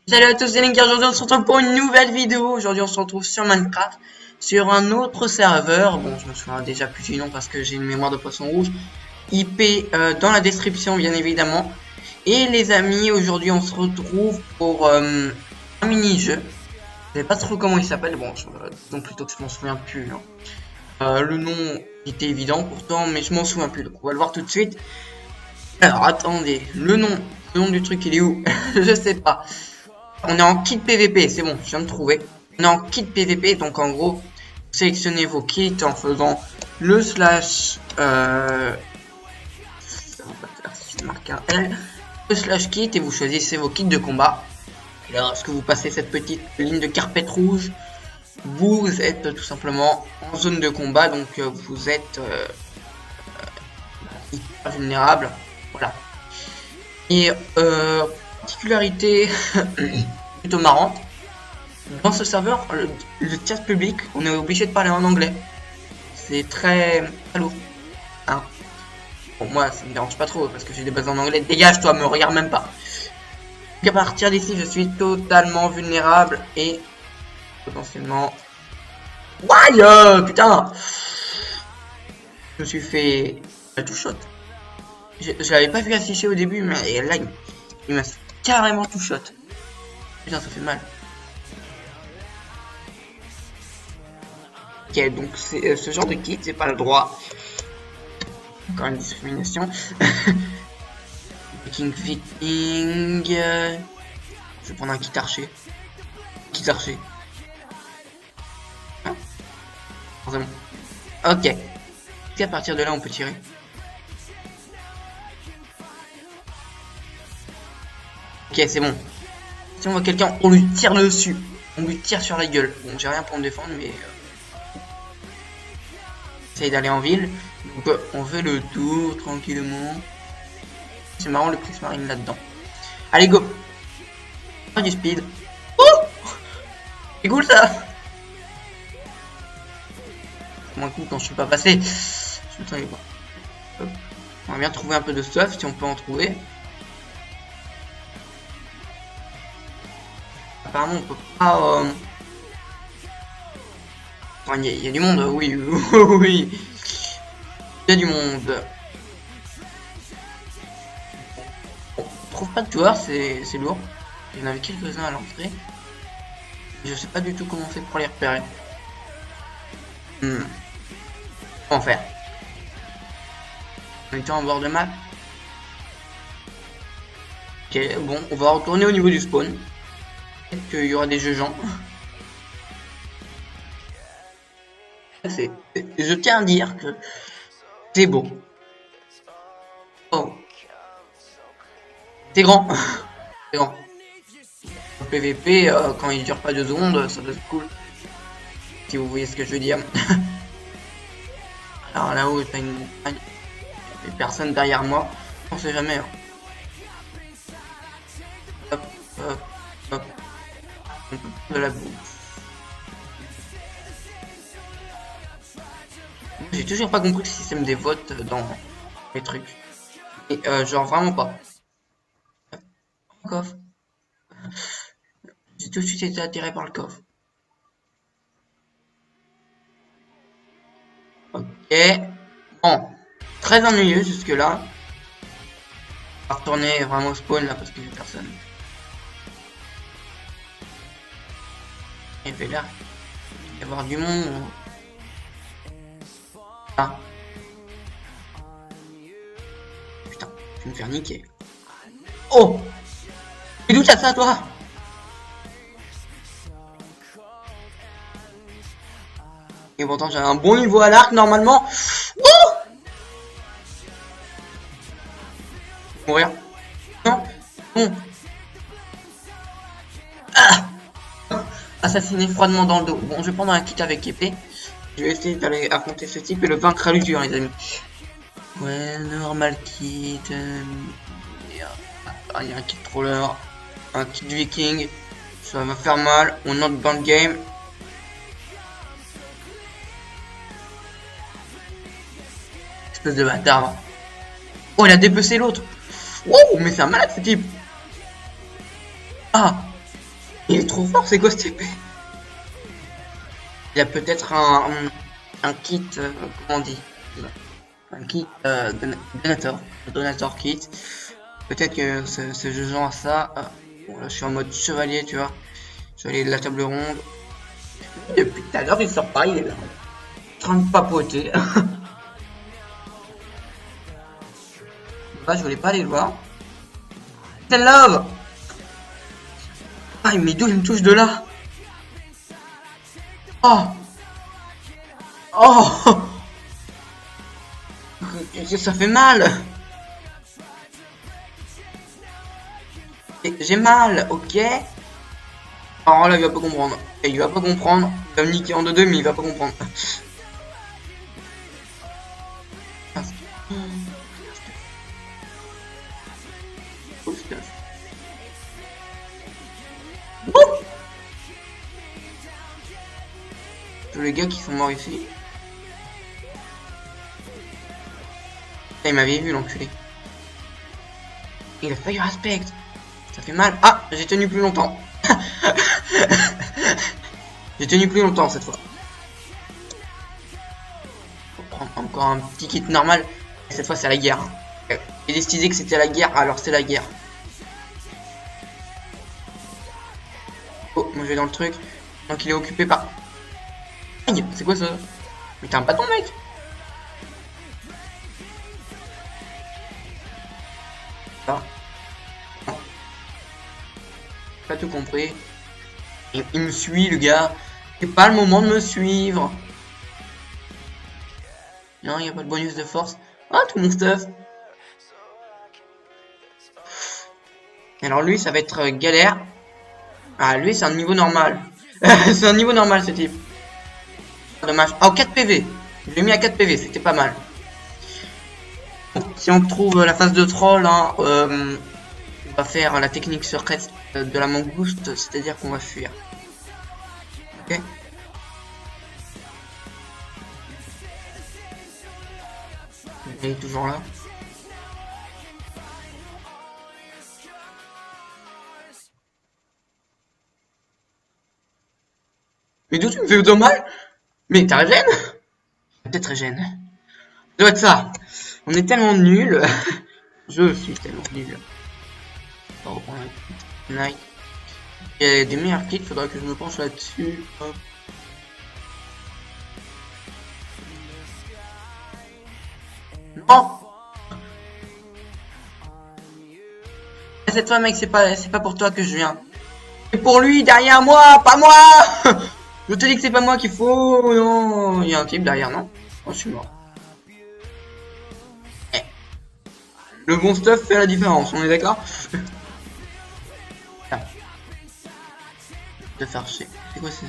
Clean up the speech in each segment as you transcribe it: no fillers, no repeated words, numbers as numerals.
Salut à tous, c'est Link. Aujourd'hui on se retrouve pour une nouvelle vidéo. Aujourd'hui on se retrouve sur Minecraft, sur un autre serveur. Bon, je me souviens déjà plus du nom parce que j'ai une mémoire de poisson rouge. IP dans la description bien évidemment. Et les amis, aujourd'hui on se retrouve pour un mini-jeu. Je sais pas trop comment il s'appelle, bon, donc plutôt que je m'en souviens plus. Hein. Le nom était évident pourtant, mais je m'en souviens plus, donc on va le voir tout de suite. Alors attendez, le nom du truc il est où? Je sais pas. On est en kit PVP, c'est bon, je viens de trouver. On est en kit PVP, donc en gros, sélectionnez vos kits en faisant le slash le slash kit et vous choisissez vos kits de combat. Et là, lorsque vous passez cette petite ligne de carpette rouge, vous êtes tout simplement en zone de combat, donc vous êtes hyper vulnérable. Voilà. Et particularité plutôt marrante, dans ce serveur, le chat public, on est obligé de parler en anglais. C'est très lourd. Hein. Bon, moi, ça me dérange pas trop parce que j'ai des bases en anglais. Dégage, toi, me regarde même pas. Donc, à partir d'ici, je suis totalement vulnérable et potentiellement. Why, putain! Je me suis fait tout shot. Je l'avais pas vu afficher au début, mais là, il m'a carrément tout shot. Putain, ça fait mal. Ok, donc c'est ce genre de kit, c'est pas le droit. Encore une discrimination. Viking. Je vais prendre un kit archer. Kit archer. Hein, forcément. Ok. Et à partir de là, on peut tirer. Ok, c'est bon. Si on voit quelqu'un, on lui tire dessus. On lui tire sur la gueule. Bon, j'ai rien pour me défendre, mais essaye d'aller en ville. Donc on fait le tour tranquillement. C'est marrant le prismarine là-dedans. Allez, go. Du speed. Oh, c'est cool ça. C'est moins cool quand je suis pas passé. Je me pas. Hop. On va bien trouver un peu de stuff si on peut en trouver. Apparemment on peut pas. Il y a du monde, oui, oui. Il y a du monde. On trouve pas de joueurs, c'est lourd. Il y en avait quelques-uns à l'entrée. Je sais pas du tout comment faire pour les repérer. Comment faire? On est en bord de map. Ok, bon, on va retourner au niveau du spawn. Peut-être qu'il y aura des jeux gens. Je tiens à dire que c'est beau. Oh. C'est grand. C'est grand. Le PVP, quand il dure pas 2 secondes, ça doit être cool. Si vous voyez ce que je veux dire. Alors là-haut, t'as une montagne. Il y a personne derrière moi. On sait jamais. Hein. Hop, hop, hop. On peut de la boue. J'ai toujours pas compris le système des votes dans les trucs. Et genre vraiment pas. Coffre. J'ai tout de suite été attiré par le coffre. Ok. Bon. Très ennuyeux jusque là. On va retourner vraiment au spawn là parce qu'il y a personne. Il va là y avoir du monde. Ah. Putain, je vais me faire niquer. Oh! Mais d'où t'as ça toi? Et pourtant j'ai un bon niveau à l'arc normalement. Oh! Mourir. Non. Bon. Ah! Assassiné froidement dans le dos. Bon, je vais prendre un kit avec épée. Je vais essayer d'aller affronter ce type et le vaincre à l'usure, les amis. Ouais, normal kit. Il y a un kit troller, un kit viking. Ça va faire mal. On entre dans le game. Espèce de bâtard. Oh, il a dépecé l'autre. Wow, mais c'est un malade ce type. Ah, Il est trop fort, c'est quoi cette épée? Il y a peut-être un kit, comment on dit? Un kit donator kit. Peut-être que ce jeu genre ça. Bon, là je suis en mode chevalier, tu vois. Chevalier de la table ronde. Depuis tout à l'heure, il sort pas, il est là. En train de papoter. Bah, je voulais pas aller le voir. C'est love! Ah, mais d'où il me touche de là? Oh! Oh! Ça fait mal! J'ai mal, ok? Alors là, il va pas comprendre. Et il va pas comprendre. Il va me niquer en 2-2, mais il va pas comprendre. Tous les gars qui sont morts ici. Il m'avait vu, l'enculé. Il a failli respect. Ça fait mal. Ah, j'ai tenu plus longtemps. J'ai tenu plus longtemps cette fois. On va prendre encore un petit kit normal. Et cette fois, c'est la guerre. J'ai décidé que c'était la guerre, alors c'est la guerre. Oh, moi je vais dans le truc. Donc il est occupé par... Aïe, c'est quoi ça? Mais t'as un bâton, mec? Ah. Pas tout compris. Il me suit, le gars. C'est pas le moment de me suivre. Non, il n'y a pas de bonus de force. Ah, tout mon stuff. Alors lui, ça va être galère. Ah, lui, c'est un niveau normal. C'est un niveau normal, ce type. Dommage. Oh, 4 PV. Je l'ai mis à 4 PV, c'était pas mal. Bon, si on trouve la phase de troll, hein, on va faire la technique secrète de la mangouste, c'est-à-dire qu'on va fuir. Ok. Il est toujours là. Mais d'où tu me fais autant mal? Mais t'as régène? Peut-être régène. Ça doit être ça. On est tellement nuls. Je suis tellement nul. Oh, Night. Il y a des meilleurs kits, faudra que je me penche là-dessus. Non! Cette fois, mec, c'est pas pour toi que je viens. C'est pour lui, derrière moi, pas moi! Je te dis que c'est pas moi qu'il faut. Non, il y a un type derrière, non? Oh, je suis mort. Eh. Le bon stuff fait la différence, on est d'accord? De faire chier. C'est quoi ça?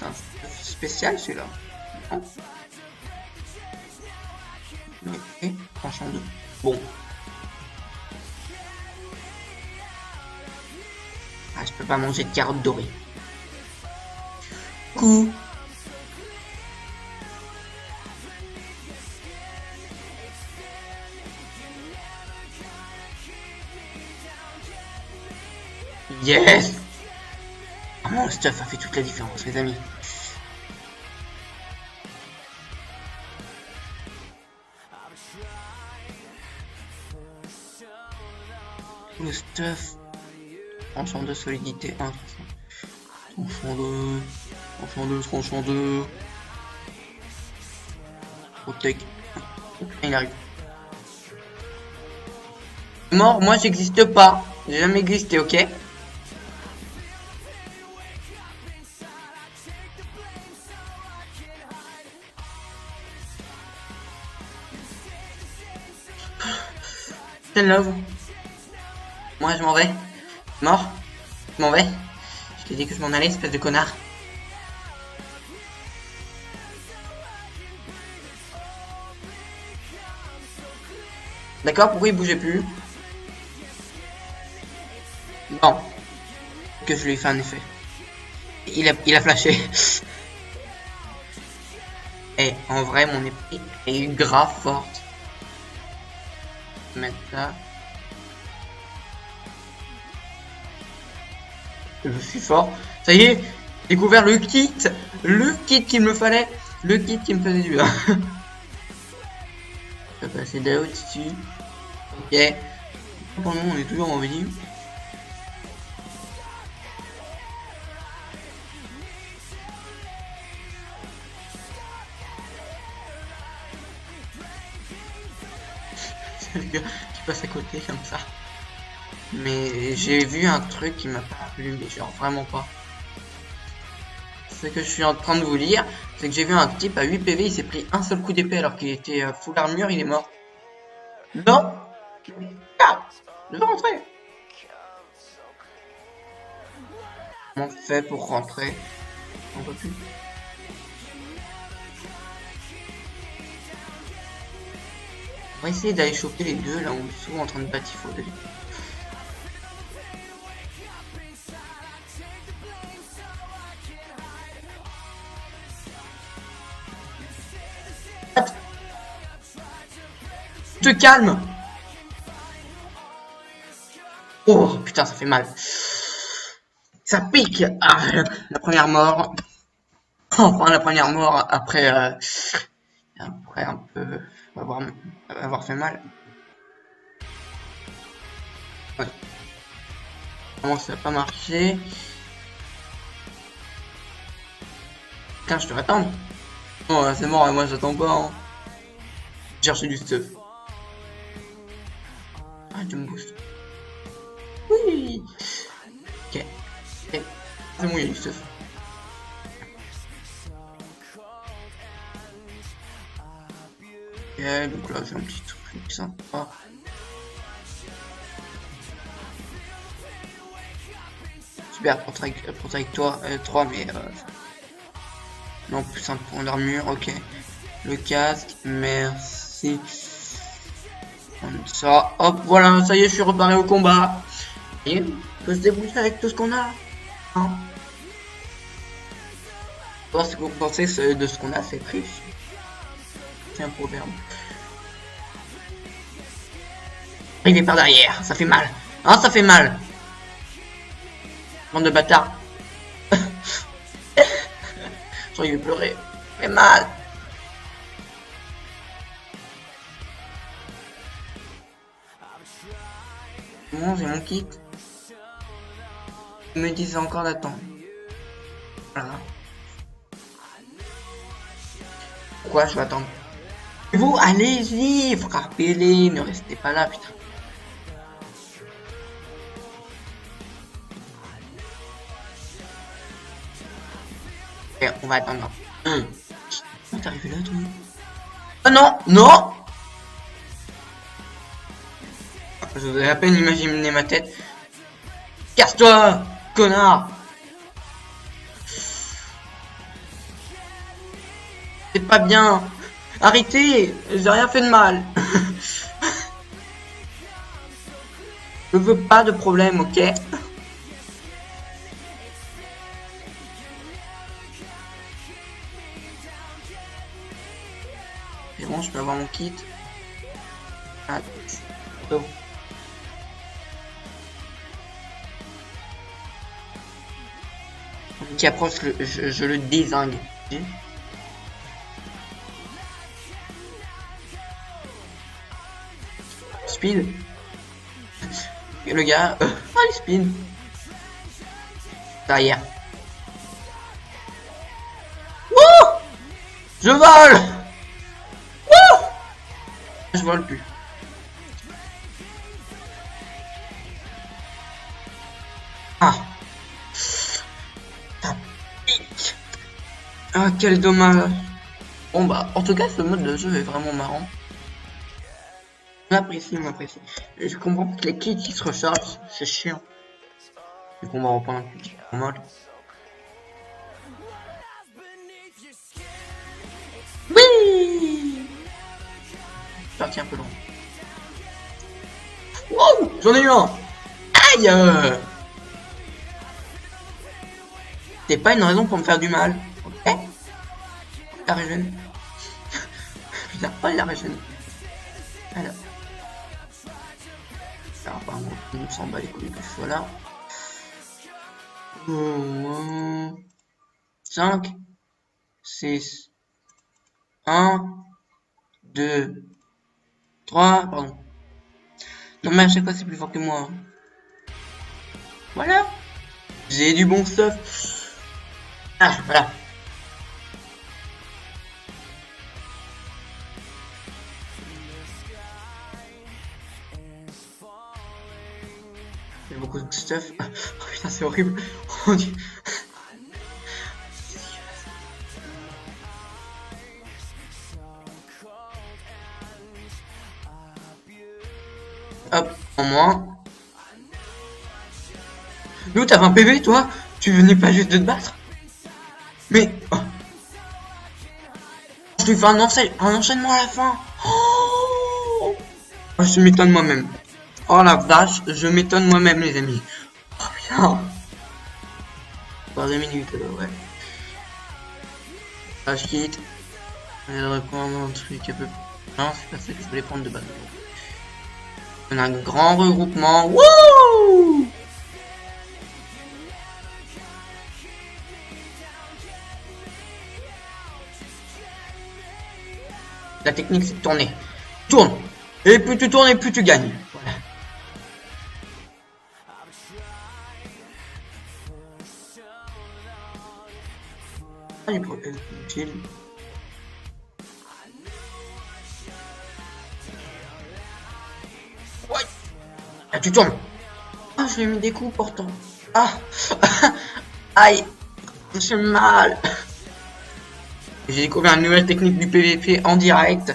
Un stuff spécial celui-là. Ok, tranchant deux. Bon. Ah, je peux pas manger de carottes dorées. Coup. Yes. Mon stuff a fait toute la différence, les amis. Le stuff. Tranchant de solidité 1. Tranchant 2. Tranchant 2. Tranchant 2. Protect. Il arrive. Mort, moi j'existe pas. J'ai jamais existé, ok? C'est love. Moi je m'en vais. Mort. Je m'en vais. Je t'ai dit que je m'en allais, espèce de connard. D'accord, pourquoi il bougeait plus? Bon. Que je lui ai fait un effet. Il a flashé. Et en vrai, mon épée est grave forte. Mettre là. Je suis fort. Ça y est, découvert le kit. Le kit qu'il me fallait. Le kit qui me faisait du bien. Je vais passer là au-dessus. Ok. Pour nous, on est toujours en vie. C'est le gars qui passe à côté comme ça. Mais j'ai vu un truc qui m'a pas plu, mais genre vraiment pas. Ce que je suis en train de vous lire, c'est que j'ai vu un type à 8 PV, il s'est pris un seul coup d'épée alors qu'il était full armure, il est mort. Non. Ah, je veux rentrer. Comment on fait pour rentrer? On peut plus. On va essayer d'aller choper les deux là en dessous en train de batifoler. Te calme. Oh putain, ça fait mal. Ça pique. Ah, la première mort. Enfin la première mort après un peu avoir fait mal. Ouais. Comment ça n'a pas marché? Putain, je devrais attendre. Oh, c'est mort, et moi j'attends pas. Hein. Chercher du stuff. Ah, tu me boostes. Oui. Ok. C'est bon, il y a du stuff. Ok, donc là j'ai un petit truc sympa. Super, protectoire 3, mais non, plus un point d'armure, ok. Le casque, merci. Ça, hop, voilà, ça y est, je suis reparé au combat. Et on peut se débrouiller avec tout ce qu'on a. Hein, ce que vous pensez de ce qu'on a, c'est triste. C'est un proverbe. Arrivé par derrière, ça fait mal. Hein, ça fait mal. Bande de bâtards. Genre, il veut pleurer. Ça fait mal. Bon, j'ai mon kit. Ils me disent encore d'attendre. Voilà. Pourquoi je vais attendre? Vous, allez-y, frappez-les, ne restez pas là, putain. Et on va attendre. Comment t'es arrivé là, toi? Ah non, non. Je vous ai à peine imaginé ma tête. Casse-toi, connard. C'est pas bien. Arrêtez, j'ai rien fait de mal. Je veux pas de problème, ok? C'est bon, je peux avoir mon kit. Ah, oh. Qui approche, je le désingue. Speed. Et le gars, il spin. Derrière. Wouh! Je vole! Wouh! Je vole plus. Ah. Ça pique. Ah, quel dommage. Bon bah, en tout cas, ce mode de jeu est vraiment marrant. Je m'apprécie. Je comprends que les kits qui se rechargent, c'est chiant. Du coup, on va reprendre un petit mode. Oui! Parti un peu loin. Wow! J'en ai eu un! Aïe! C'est pas une raison pour me faire du mal. Ok? La régène. Putain, oh la régène. Alors. Alors, apparemment, on s'en bat les couilles que je sois là. 5, 6, 1, 2, 3, pardon. Non mais à chaque fois c'est plus fort que moi. Voilà. J'ai du bon stuff. Ah, voilà. Il y a beaucoup de stuff. Oh putain, c'est horrible. Oh Dieu. Hop, en moins. Nous, t'avais un PV, toi? Tu venais pas juste de te battre? Mais... Oh. Je lui fais un enchaînement à la fin. Oh, je m'étonne moi-même. Oh la vache, je m'étonne moi-même, les amis. Oh putain. 3 minutes, ouais. Ah, je quitte. Je vais reprendre un truc un peu... Non, c'est pas ça que je voulais prendre de base. On a un grand regroupement. Wouh! La technique, c'est de tourner. Tourne. Et plus tu tournes, et plus tu gagnes. Voilà. Ah, il est utile. Ouais. Ah, tu tournes. Ah, je lui ai mis des coups pourtant. Ah. Aïe. J'ai mal. J'ai découvert une nouvelle technique du PVP en direct.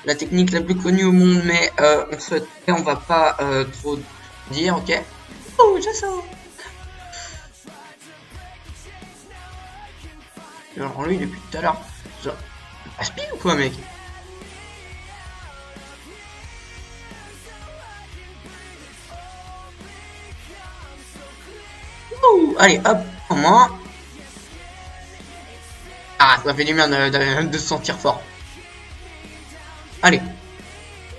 La technique la plus connue au monde, mais on va pas trop dire, ok? Oh, je sens. Alors lui, depuis tout à l'heure, aspire ou quoi, mec? Ouh, allez, hop, en moins. Ah, ça fait du bien de se sentir fort. Allez.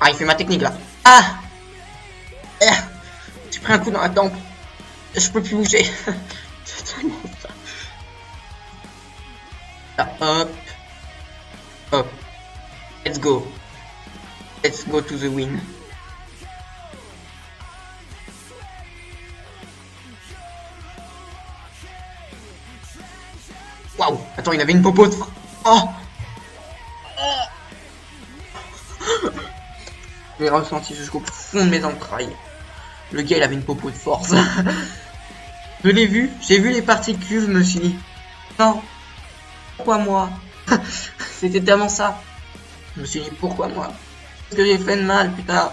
Ah, il fait ma technique là. Ah, j'ai pris un coup dans la tempe. Je peux plus bouger. Là, hop. Hop. Let's go. Let's go to the win. Waouh. Attends, il avait une popote. Oh. J'ai ressenti jusqu'au fond de mes entrailles. Le gars, il avait une popo de force. Je l'ai vu, j'ai vu les particules, je me suis dit, non, pourquoi moi? C'était tellement ça. Je me suis dit, pourquoi moi? Parce que j'ai fait de mal, putain.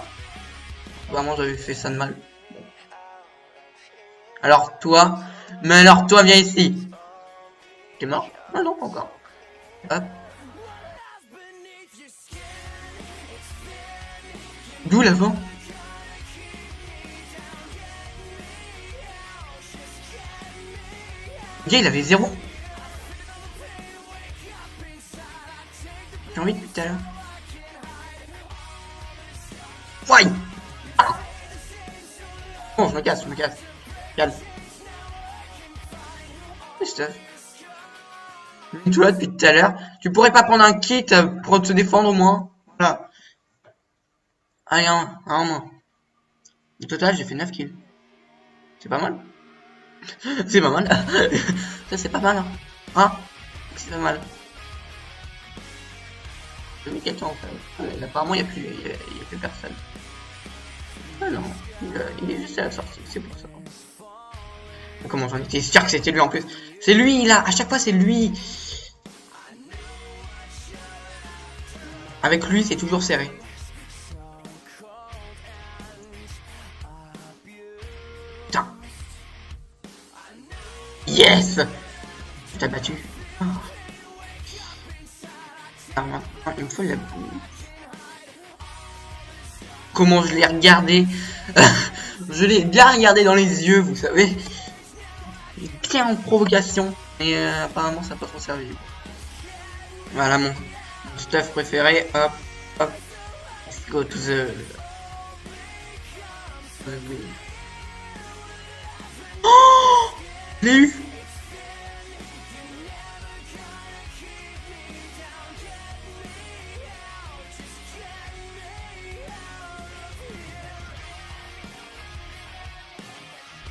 Vraiment, j'avais fait ça de mal. Alors toi, viens ici. T'es mort? Ah non, pas encore. Hop. D'où l'avant? Le gars, il avait 0. J'ai envie depuis tout à l'heure. Fly. Ah. Bon, je me casse. Calme. Stuff. Tu vois, depuis tout à l'heure, tu pourrais pas prendre un kit pour te défendre au moins. Voilà. Allez, un moins. Au total, j'ai fait 9 kills. C'est pas mal. C'est pas mal. Ça, c'est pas mal. Hein, c'est pas mal. J'ai mis quelqu'un en fait. Apparemment, il n'y a plus personne. Ah non, il est juste à la sortie, c'est pour ça. Comment j'en étais sûr que c'était lui en plus. C'est lui là, à chaque fois c'est lui. Avec lui, c'est toujours serré. Putain. Yes. Tu t'as battu. Oh. Ah, maintenant, il me faut la boue. Comment je l'ai regardé. Je l'ai bien regardé dans les yeux, vous savez. Bien en provocation. Et apparemment, ça n'a pas trop servi. Voilà mon stuff préféré. Hop, hop. Let's go to the... Oh, je l'ai eu.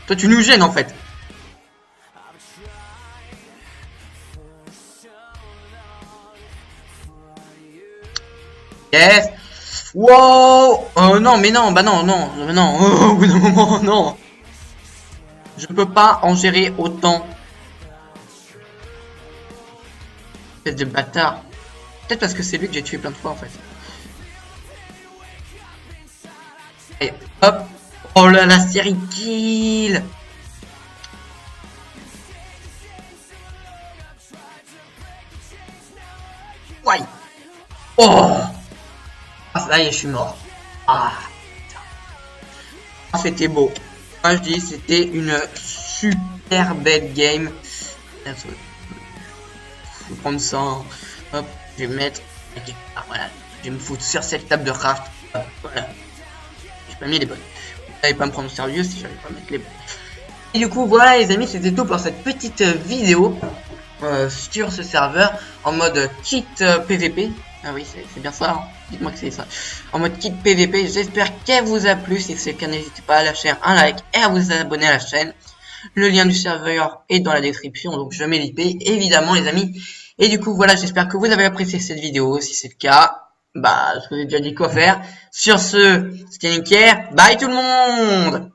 Toi, tu nous gênes, en fait. Yes. Wow. Non, mais non, bah non, non, non. Au bout d'un moment, non. Je peux pas en gérer autant. Espèce de bâtard. Peut-être parce que c'est lui que j'ai tué plein de fois, en fait. Et hop. Oh là, la série kill. Ouais. Oh. Ah, ça y est, je suis mort. Ah. Ah, c'était beau. Moi, je dis, c'était une super belle game. Je vais prendre ça. Hop, je vais mettre. Ah, voilà. Je vais me foutre sur cette table de craft. Hop, voilà. J'ai pas mis les bonnes. Vous n'allez pas me prendre au sérieux si j'allais pas mettre les bonnes. Et du coup, voilà les amis, c'était tout pour cette petite vidéo sur ce serveur en mode kit PVP. Ah oui, c'est bien ça, hein. Dites-moi que c'est ça. En mode kit PVP, j'espère qu'elle vous a plu. Si c'est le cas, n'hésitez pas à lâcher un like et à vous abonner à la chaîne. Le lien du serveur est dans la description, donc je mets l'IP, évidemment les amis. Et du coup, voilà, j'espère que vous avez apprécié cette vidéo. Si c'est le cas, bah, je vous ai déjà dit quoi faire. Sur ce, c'était Nickel. Bye tout le monde!